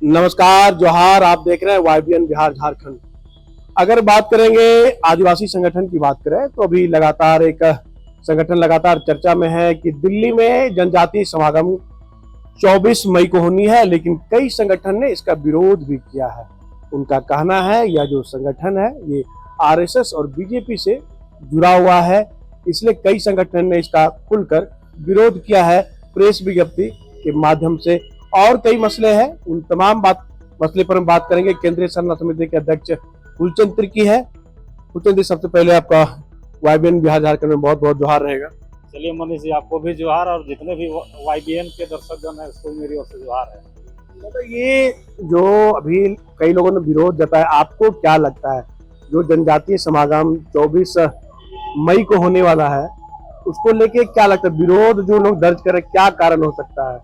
नमस्कार, जोहार। आप देख रहे हैं YBN बिहार झारखंड। अगर बात करेंगे आदिवासी संगठन की बात करें तो अभी लगातार एक संगठन लगातार चर्चा में है कि दिल्ली में जनजातीय समागम 24 मई को होनी है, लेकिन कई संगठन ने इसका विरोध भी किया है। उनका कहना है यह जो संगठन है ये RSS और BJP से जुड़ा हुआ है, इसलिए कई संगठन ने इसका खुलकर विरोध किया है प्रेस विज्ञप्ति के माध्यम से। और कई मसले हैं, उन तमाम मसले पर हम बात करेंगे। केंद्रीय सरना समिति के अध्यक्ष फूलचंद तिर्की है। फूलचंद जी, सबसे पहले आपका YBN बिहार झारखंड में बहुत बहुत जोहार रहेगा। चलिए मनीष जी, आपको भी जोहार और जितने भी YBN के दर्शकगण हैं उसको मेरी ओर से जोहार है। मतलब ये जो अभी कई लोगों ने विरोध जताया, आपको क्या लगता है जो जनजातीय समागम 24 मई को होने वाला है उसको लेके क्या लगता है, विरोध जो लोग दर्ज कर रहे, क्या कारण हो सकता है?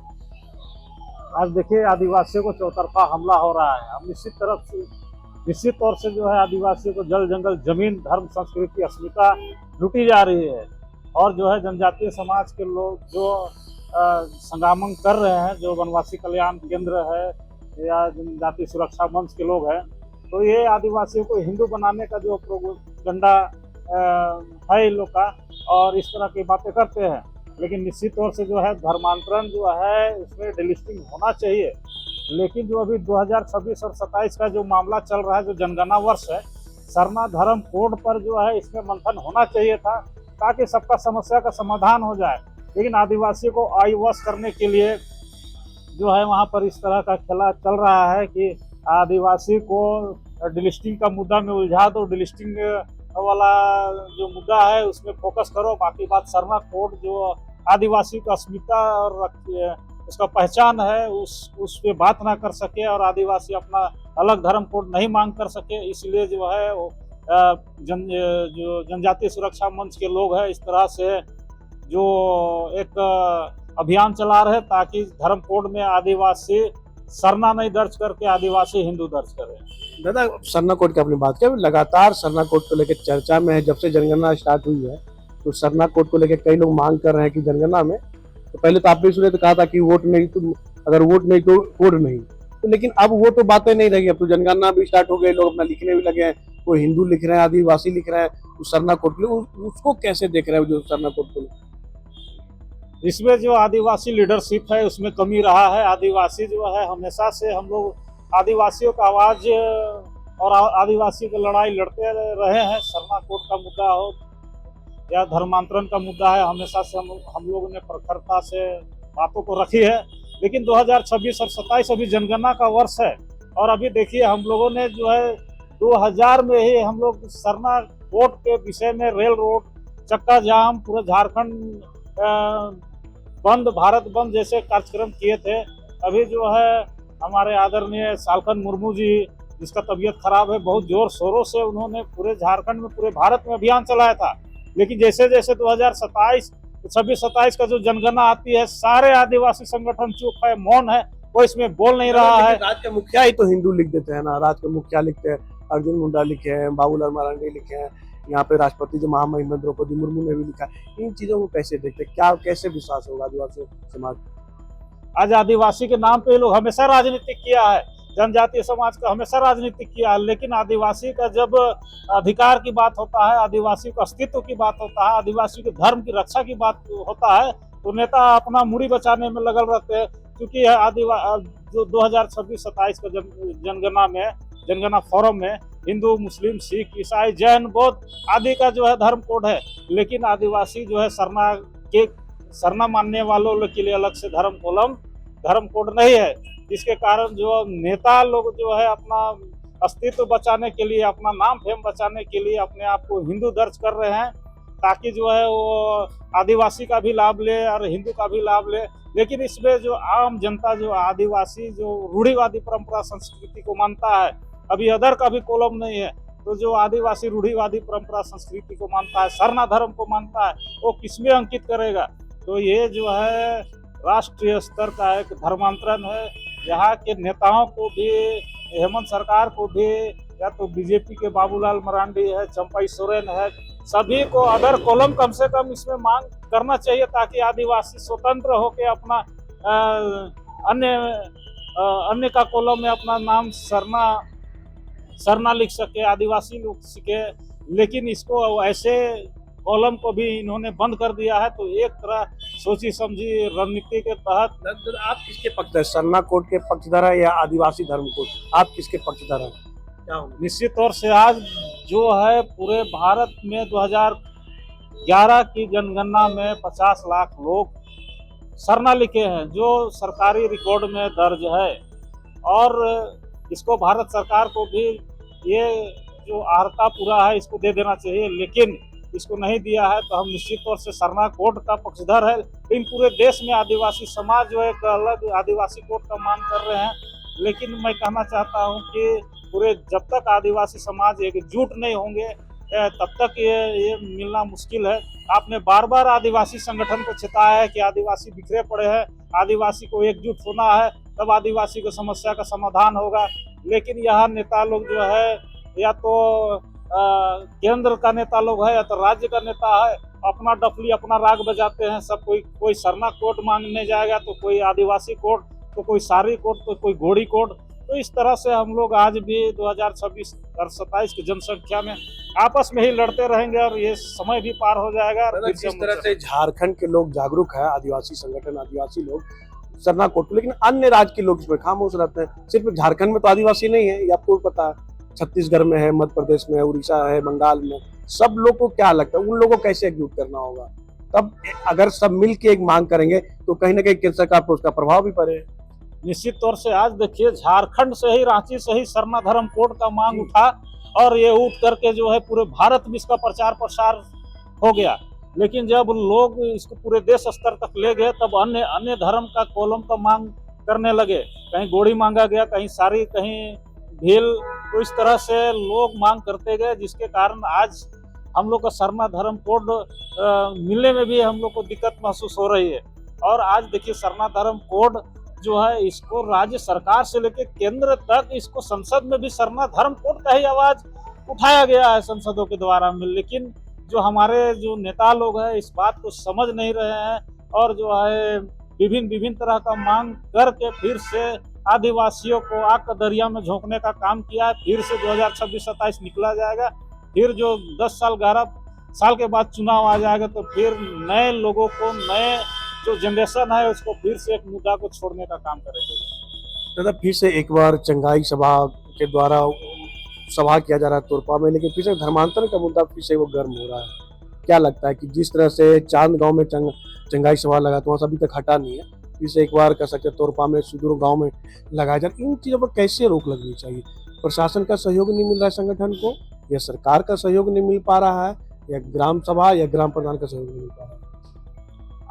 आज देखिए, आदिवासियों को चौतरफा हमला हो रहा है। हम निश्चित तौर से जो है आदिवासियों को जल जंगल जमीन धर्म संस्कृति अस्मिता लूटी जा रही है। और जो है जनजातीय समाज के लोग जो संगमन कर रहे हैं, जो वनवासी कल्याण केंद्र है या जनजातीय सुरक्षा मंच के लोग हैं, तो ये आदिवासियों को हिंदू बनाने का जो प्रोपेगेंडा है इन लोग का, और इस तरह की बातें करते हैं। लेकिन निश्चित तौर से जो है धर्मांतरण जो है उसमें डिलिस्टिंग होना चाहिए। लेकिन जो अभी 2026 और 27 का जो मामला चल रहा है, जो जनगणना वर्ष है, सरना धर्म कोड पर जो है इसमें मंथन होना चाहिए था ताकि सबका समस्या का समाधान हो जाए। लेकिन आदिवासियों को आईवश करने के लिए जो है वहाँ पर इस तरह का खेला चल रहा है कि आदिवासी को डिलिस्टिंग का मुद्दा में उलझा दो, डिलिस्टिंग वाला जो मुद्दा है उसमें फोकस करो, बाकी बात सरना कोड जो आदिवासी का अस्मिता और उसका पहचान है उस पे बात ना कर सके और आदिवासी अपना अलग धर्म कोड नहीं मांग कर सके। इसलिए जो है जो जनजातीय सुरक्षा मंच के लोग हैं इस तरह से जो एक अभियान चला रहे ताकि धर्म कोड में आदिवासी सरना नहीं दर्ज करके आदिवासी हिंदू दर्ज करें। दादा, सरना कोड की आपने बात किया, लगातार सरना कोड को लेकर चर्चा में है। जब से जनगणना स्टार्ट हुई है तो सरना कोड को लेकर कई लोग मांग कर रहे हैं कि जनगणना में, तो पहले तो आपने सुने तो कहा था कि वोट नहीं, तो अगर वोट नहीं तो कोड नहीं, तो लेकिन अब वो तो बातें नहीं रही। अब तो जनगणना भी स्टार्ट हो गई, लोग अपना लिखने भी लगे हैं, कोई हिंदू लिख रहे हैं, आदिवासी लिख रहे हैं, तो सरना कोड के लिए उसको कैसे देख रहे हैं जो सरना कोड को? इसमें जो आदिवासी लीडरशिप है उसमें कमी रहा है। आदिवासी जो है हमेशा से हम लोग आदिवासियों का आवाज और आदिवासियों की लड़ाई लड़ते रहे हैं। सरना कोड का मुद्दा हो या धर्मांतरण का मुद्दा है, हमेशा से हम लोगों ने प्रखरता से बातों को रखी है। लेकिन 2026 और 27 अभी जनगणना का वर्ष है और अभी देखिए हम लोगों ने जो है 2000 में ही हम लोग सरना कोड के विषय में रेल रोड चक्का जाम, पूरे झारखंड बंद, भारत बंद जैसे कार्यक्रम किए थे। अभी जो है हमारे आदरणीय सालखन मुर्मू जी, जिसका तबीयत खराब है, बहुत जोर शोरों से उन्होंने पूरे झारखंड में पूरे भारत में अभियान चलाया था। लेकिन जैसे जैसे 2027 26-27 का जो जनगणना आती है, सारे आदिवासी संगठन चुप है, मौन है, कोई इसमें बोल नहीं रहा है। राज्य के मुखिया ही तो हिंदू लिख देते हैं ना, राज्य के मुखिया लिखते हैं, अर्जुन मुंडा लिखे हैं, बाबूलाल मरांडी लिखे हैं, यहाँ पे राष्ट्रपति जो महामहिम द्रौपदी मुर्मू ने भी लिखा है। इन चीजों को कैसे देखते, क्या कैसे विश्वास होगा आदिवासी समाज? आज आदिवासी के नाम पे लोग हमेशा राजनीतिक किया है, जनजातीय समाज का हमेशा राजनीतिक किया है। लेकिन आदिवासी का जब अधिकार की बात होता है, आदिवासी के अस्तित्व की बात होता है, आदिवासी के धर्म की रक्षा की बात होता है, तो नेता अपना मुड़ी बचाने में लगल रहते हैं। क्योंकि जो 2026-27 का जनगणना फोरम में हिंदू, मुस्लिम, सिख, ईसाई, जैन, बौद्ध आदि का जो है धर्म कोड है। लेकिन आदिवासी जो है सरना मानने वालों के लिए अलग से धर्म कोड नहीं है, जिसके कारण जो नेता लोग जो है अपना अस्तित्व बचाने के लिए, अपना नाम फेम बचाने के लिए अपने आप को हिंदू दर्ज कर रहे हैं ताकि जो है वो आदिवासी का भी लाभ ले और हिंदू का भी लाभ ले। लेकिन इसमें जो आम जनता, जो आदिवासी जो रूढ़िवादी परंपरा संस्कृति को मानता है, अभी अदर का भी कॉलम नहीं है, तो जो आदिवासी रूढ़िवादी परंपरा संस्कृति को मानता है, सरना धर्म को मानता है, वो किसमें अंकित करेगा? तो ये जो है राष्ट्रीय स्तर का एक धर्मांतरण है। यहाँ के नेताओं को भी, हेमंत सरकार को भी, या तो बीजेपी के बाबूलाल मरांडी है, चंपाई सोरेन है, सभी को अदर कॉलम कम से कम इसमें मांग करना चाहिए ताकि आदिवासी स्वतंत्र होकर अपना अन्य अन्य का कॉलम में अपना नाम सरना सरना लिख सके, आदिवासी लोग सीखे, लेकिन इसको ऐसे कॉलम को भी इन्होंने बंद कर दिया है। तो एक तरह सोची समझी रणनीति के तहत आप किसके पक्षधर, सरना कोड के पक्षधर है या आदिवासी धर्म कोड, आप किसके पक्षधर हैं? क्या होगा? निश्चित तौर से आज जो है पूरे भारत में 2011 की जनगणना में 50 लाख लोग सरना लिखे हैं, जो सरकारी रिकॉर्ड में दर्ज है। और इसको भारत सरकार को भी ये जो अर्हता पूरा है इसको दे देना चाहिए, लेकिन इसको नहीं दिया है। तो हम निश्चित तौर से सरना कोड का पक्षधर है। लेकिन पूरे देश में आदिवासी समाज जो एक अलग आदिवासी कोड का मांग कर रहे हैं, लेकिन मैं कहना चाहता हूं कि पूरे जब तक आदिवासी समाज एकजुट नहीं होंगे तब तक ये मिलना मुश्किल है। आपने बार बार आदिवासी संगठन को चेताया है कि आदिवासी बिखरे पड़े हैं, आदिवासी को एकजुट होना है, तब आदिवासी को समस्या का समाधान होगा। लेकिन यहाँ नेता लोग जो है या तो केंद्र का नेता लोग है या तो राज्य का नेता है, अपना डफली अपना राग बजाते हैं। सब कोई सरना कोड मांगने जाएगा तो कोई आदिवासी कोड, तो कोई सारी कोड, तो कोई घोड़ी कोड। तो इस तरह से हम लोग आज भी 2026 और 27 की जनसंख्या में आपस में ही लड़ते रहेंगे और ये समय भी पार हो जाएगा। जिस तरह से झारखंड के लोग जागरूक है, आदिवासी संगठन, आदिवासी लोग सरना कोड, लेकिन अन्य राज्य के लोग इसमें खामोश रहते हैं। सिर्फ झारखंड में तो आदिवासी नहीं है, ये आपको पता है, छत्तीसगढ़ में है, मध्य प्रदेश में है, उड़ीसा है, बंगाल में। सब लोग को क्या लगता है, उन लोगों को कैसे एकजुट करना होगा? तब अगर सब मिल के एक मांग करेंगे तो कहीं ना कहीं केंद्र सरकार पर उसका प्रभाव भी पड़े। निश्चित तौर से आज देखिए झारखंड से ही, रांची से ही सरना धर्म कोड का मांग उठा और ये उठ करके जो है पूरे भारत में इसका प्रचार प्रसार हो गया। लेकिन जब लोग इसको पूरे देश स्तर तक ले गए तब अन्य अन्य धर्म का कॉलम का मांग करने लगे। कहीं गोड़ी मांगा गया, कहीं सारी, कहीं भील। तो इस तरह से लोग मांग करते गए, जिसके कारण आज हम लोग का सरना धर्म कोड मिलने में भी हम लोग को दिक्कत महसूस हो रही है। और आज देखिए सरना धर्म कोड जो है इसको राज्य सरकार से लेकर केंद्र तक, इसको संसद में भी सरना धर्म कोड का ही आवाज उठाया गया है संसदों के द्वारा में। लेकिन जो हमारे जो नेता लोग हैं इस बात को समझ नहीं रहे हैं और जो है विभिन्न तरह का मांग करके फिर से आदिवासियों को आग का दरिया में झोंकने का काम किया है। फिर से 2026-27 निकला जाएगा, फिर जो 10 साल 11 साल के बाद चुनाव आ जाएगा तो फिर नए लोगों को, नए जो जनरेशन है उसको फिर से एक मुद्दा को छोड़ने का काम करेंगे। दादा फिर से एक बार चंगाई सभा के द्वारा सभा किया जा रहा है तोरपा में, लेकिन फिर से धर्मांतरण का मुद्दा फिर से वो गर्म हो रहा है। क्या लगता है कि जिस तरह से चांद गांव में चंगाई सभा लगा तो वहाँ से अभी तक हटा नहीं है, फिर से एक बार कह सकते तोरपा में, सुदूर गांव में लगाया जाए, इन चीज़ों पर कैसे रोक लगनी चाहिए? प्रशासन का सहयोग नहीं मिल रहा है संगठन को, या सरकार का सहयोग नहीं मिल पा रहा है, या ग्राम सभा या ग्राम प्रधान का सहयोग नहीं मिल पा रहा है?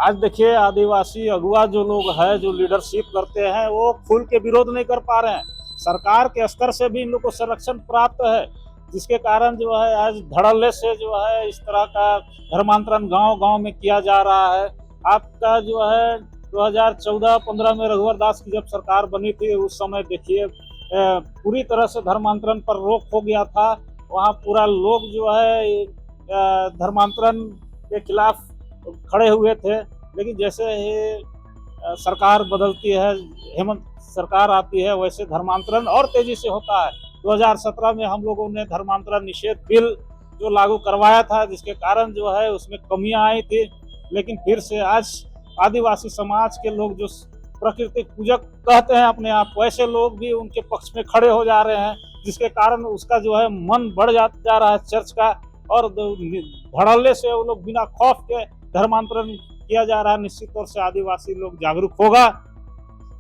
आज देखिए आदिवासी अगुआ जो लोग हैं, जो लीडरशिप करते हैं, वो खुल के विरोध नहीं कर पा रहे हैं। सरकार के स्तर से भी इन लोग को संरक्षण प्राप्त है, जिसके कारण जो है आज धड़ल्ले से जो है इस तरह का धर्मांतरण गांव-गांव में किया जा रहा है। आपका जो है 2014-15 में रघुवर दास की जब सरकार बनी थी उस समय देखिए पूरी तरह से धर्मांतरण पर रोक हो गया था। वहाँ पूरा लोग जो है धर्मांतरण के खिलाफ खड़े हुए थे। लेकिन जैसे ही सरकार बदलती है, हेमंत सरकार आती है, वैसे धर्मांतरण और तेजी से होता है। 2017 में हम लोगों ने धर्मांतरण निषेध बिल जो लागू करवाया था, जिसके कारण जो है उसमें कमियां आई थी। लेकिन फिर से आज आदिवासी समाज के लोग जो प्रकृति पूजक कहते हैं अपने आप, वैसे लोग भी उनके पक्ष में खड़े हो जा रहे हैं, जिसके कारण उसका जो है मन बढ़ जा रहा है चर्च का, और धड़ल्ले से वो लोग बिना खौफ के धर्मांतरण किया जा रहा है। निश्चित तौर से आदिवासी लोग जागरूक होगा,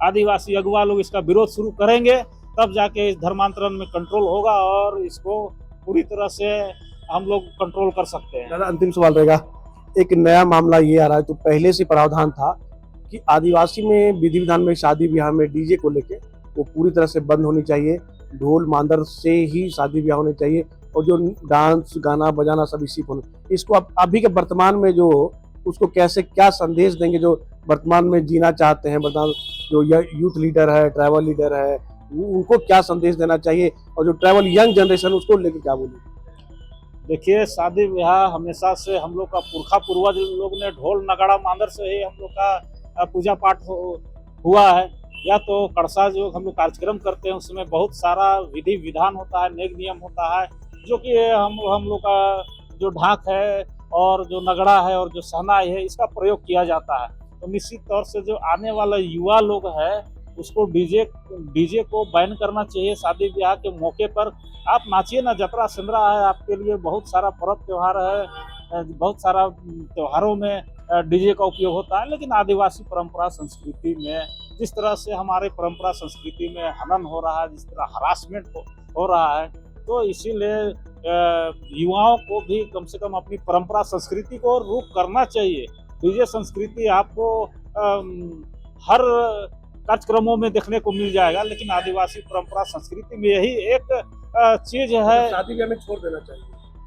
आदिवासी अगुवा लोग इसका विरोध शुरू करेंगे, तब जाके इस धर्मांतरण में कंट्रोल होगा और इसको पूरी तरह से हम लोग कंट्रोल कर सकते हैं। दादा अंतिम सवाल रहेगा, एक नया मामला ये आ रहा है, तो पहले से प्रावधान था कि आदिवासी में विधि विधान में, शादी ब्याह में डीजे को लेके वो पूरी तरह से बंद होनी चाहिए, ढोल मांदर से ही शादी ब्याह होने चाहिए, और जो डांस गाना बजाना सब इसी को। इसको अभी के वर्तमान में जो उसको कैसे, क्या संदेश देंगे जो वर्तमान में जीना चाहते हैं, वर्तमान जो यूथ लीडर है, ट्राइबल लीडर है, उनको क्या संदेश देना चाहिए, और जो ट्राइबल यंग जनरेशन उसको लेकर क्या बोले? देखिए शादी ब्याह हमेशा से हम लोग का पुरखा पूर्वज लोग ने ढोल नगाड़ा मांदर से ही हम लोग का पूजा पाठ हुआ है। या तो कड़सा जो हम लोग कार्यक्रम करते हैं उसमें बहुत सारा विधि विधान होता है, नेक नियम होता है, जो कि हम लोग का जो ढाक है और जो नगड़ा है और जो शहनाई है इसका प्रयोग किया जाता है। तो निश्चित तौर से जो आने वाला युवा लोग है उसको डीजे को बैन करना चाहिए। शादी ब्याह के मौके पर आप नाचिए ना, जतरा सिमरा है आपके लिए, बहुत सारा पर्व त्योहार है, बहुत सारा त्योहारों में डीजे का उपयोग होता है, लेकिन आदिवासी परंपरा संस्कृति में जिस तरह से हमारे परंपरा संस्कृति में हनन हो रहा है, जिस तरह हरासमेंट हो रहा है, तो इसीलिए युवाओं को भी कम से कम अपनी परंपरा संस्कृति को रुख करना चाहिए। डीजे संस्कृति आपको हर कार्यक्रमों में देखने को मिल जाएगा, लेकिन आदिवासी परंपरा संस्कृति में यही एक चीज है। शादी ब्याह में छोड़ देना चाहिए,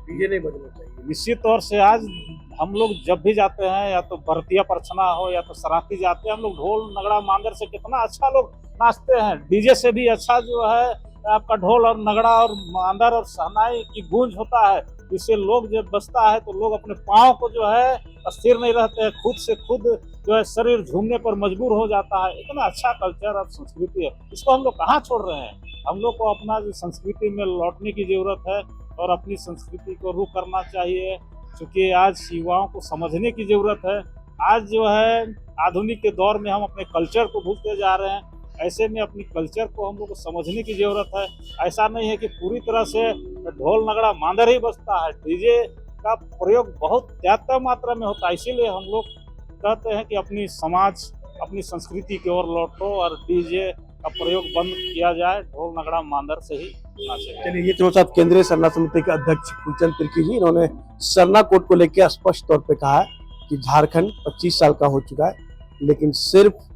डीजे नहीं बजना चाहिए। निश्चित तौर से आज हम लोग जब भी जाते हैं, या तो भरतिया परछना हो या तो सराती जाते हैं, हम लोग ढोल नगड़ा मांदर से कितना अच्छा लोग नाचते हैं। डीजे से भी अच्छा जो है आपका ढोल और नगड़ा और मांदर और शहनाई की गूंज होता है। इससे लोग जब बजता है तो लोग अपने पाँव को जो है स्थिर नहीं रहते हैं, खुद से खुद जो है शरीर झूमने पर मजबूर हो जाता है। इतना अच्छा कल्चर और संस्कृति है, इसको हम लोग कहाँ छोड़ रहे हैं। हम लोग को अपना जो संस्कृति में लौटने की जरूरत है और अपनी संस्कृति को रुख करना चाहिए, क्योंकि आज युवाओं को समझने की जरूरत है। आज जो है आधुनिक के दौर में हम अपने कल्चर को भूलते जा रहे हैं, ऐसे में अपनी कल्चर को हम लोग को समझने की जरूरत है। ऐसा नहीं है कि पूरी तरह से ढोल नगड़ा मांदर ही बजता है, डीजे का प्रयोग बहुत ज्यादा मात्रा में होता है। इसीलिए हम लोग कहते हैं कि अपनी समाज अपनी संस्कृति की ओर लौटो और डीजे का प्रयोग बंद किया जाए, ढोल नगड़ा मांदर से ही नाचे। चलिए, ये तो साथ केंद्रीय सरना समिति के अध्यक्ष फूलचंद तिर्की जी, इन्होंने सरना कोड को लेकर स्पष्ट तौर पे कहा है कि झारखंड 25 साल का हो चुका है, लेकिन सिर्फ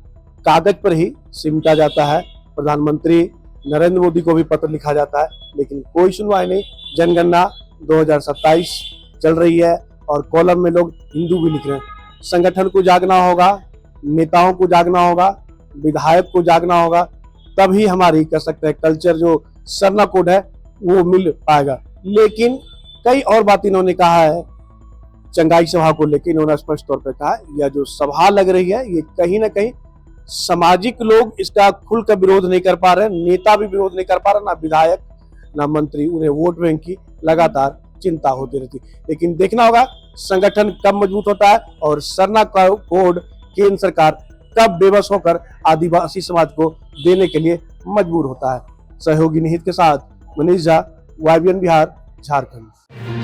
कागज पर ही सिमटा जाता है। प्रधानमंत्री नरेंद्र मोदी को भी पत्र लिखा जाता है, लेकिन कोई सुनवाई नहीं। जनगणना 2027 चल रही है और कॉलम में लोग हिंदू भी लिख रहे हैं। संगठन को जागना होगा, नेताओं को जागना होगा, विधायक को जागना होगा, तभी हमारी कह सकते हैं कल्चर जो सरना कोड है वो मिल पाएगा। लेकिन कई और बात इन्होंने कहा है। चंगाई सभा को लेकर इन्होंने स्पष्ट तौर पर कहा, यह जो सभा लग रही है ये कहीं ना कहीं सामाजिक लोग इसका खुलकर विरोध नहीं कर पा रहे, नेता भी विरोध नहीं कर पा रहे, ना विधायक ना मंत्री, उन्हें वोट बैंक की लगातार चिंता होती रहती। लेकिन देखना होगा संगठन कब मजबूत होता है और सरना कोड केंद्र सरकार कब बेबस होकर आदिवासी समाज को देने के लिए मजबूर होता है। सहयोगी निहित के साथ मनीष झा, YBN बिहार, झारखंड।